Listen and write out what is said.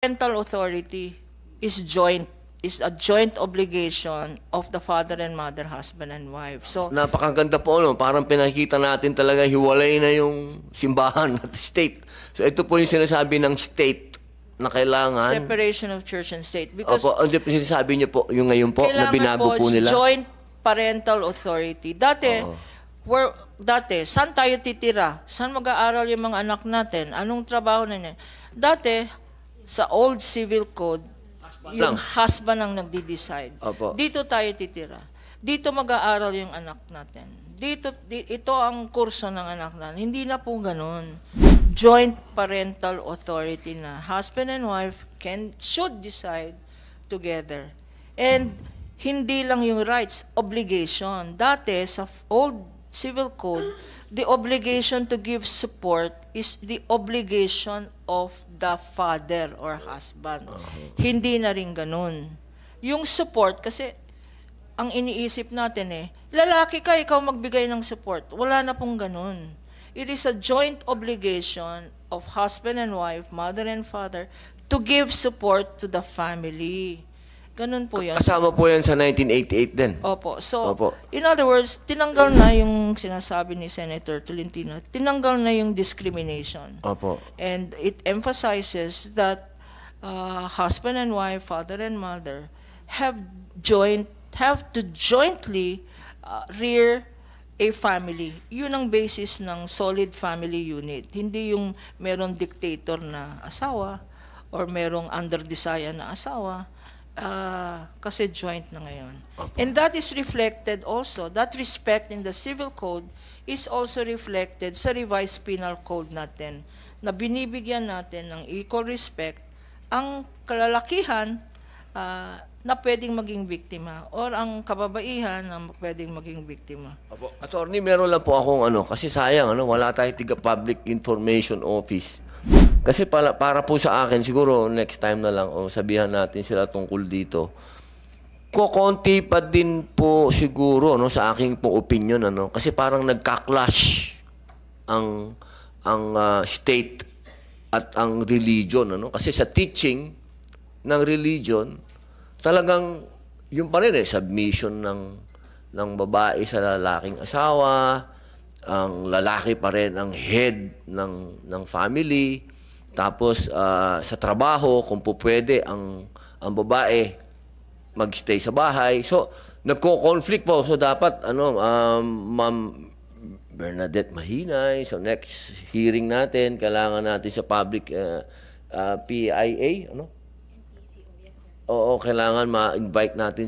Parental authority is a joint obligation of the father and mother, husband and wife. So, napakaganda po, no? Parang pinakita natin talaga hiwalay na yung simbahan at state. So ito po yung sinasabi ng state na kailangan separation of church and state. Because opo, ano yung sinasabi niyo po yung ngayon po na binago po nila? Joint parental authority. Dati, saan tayo titira? Saan mag-aaral yung mga anak natin? Anong trabaho na niya? Dati, sa old civil code, yung husband ang nagdi-decide. Dito tayo titira. Dito mag-aaral yung anak natin. Ito ang kurso ng anak natin. Hindi na po ganun. Joint parental authority na husband and wife should decide together. And hindi lang yung rights, obligation. Dati, sa old civil code, the obligation to give support is the obligation of the father or husband. Hindi na rin ganun. Yung support, kasi ang iniisip natin lalaki ka, ikaw magbigay ng support. Wala na pong ganun. It is a joint obligation of husband and wife, mother and father, to give support to the family. Ganun po yun. Kasama po yan sa 1988 din. Opo. So, in other words, tinanggal na yung sinasabi ni Senator Tolentino, tinanggal na yung discrimination. Opo. And it emphasizes that husband and wife, father and mother, have to jointly rear a family. Yun ang basis ng solid family unit. Hindi yung merong dictator na asawa or merong under-desire na asawa. Kasi joint na ngayon. And that is reflected also, that respect in the civil code is also reflected sa revised penal code natin, na binibigyan natin ng equal respect ang kalalakihan na pwedeng maging biktima or ang kababaihan na pwedeng maging biktima. Attorney, meron lang po akong kasi sayang, wala tayong tiga Public Information Office. Kasi para po sa akin, siguro next time na lang sabihan natin sila tungkol dito. Kukonti pa din po siguro sa aking pong opinion kasi parang nagka-clash ang state at ang religion kasi sa teaching ng religion talagang yung pa rin submission ng babae sa lalaking asawa, ang lalaki pa rin ang head ng family. Tapos sa trabaho, kung po pwede, ang babae magstay sa bahay. So, nagko-conflict po. So, dapat, Ma'am Bernadette Mahinay, so next hearing natin, kailangan natin sa public PIA, Oo, kailangan ma-invite natin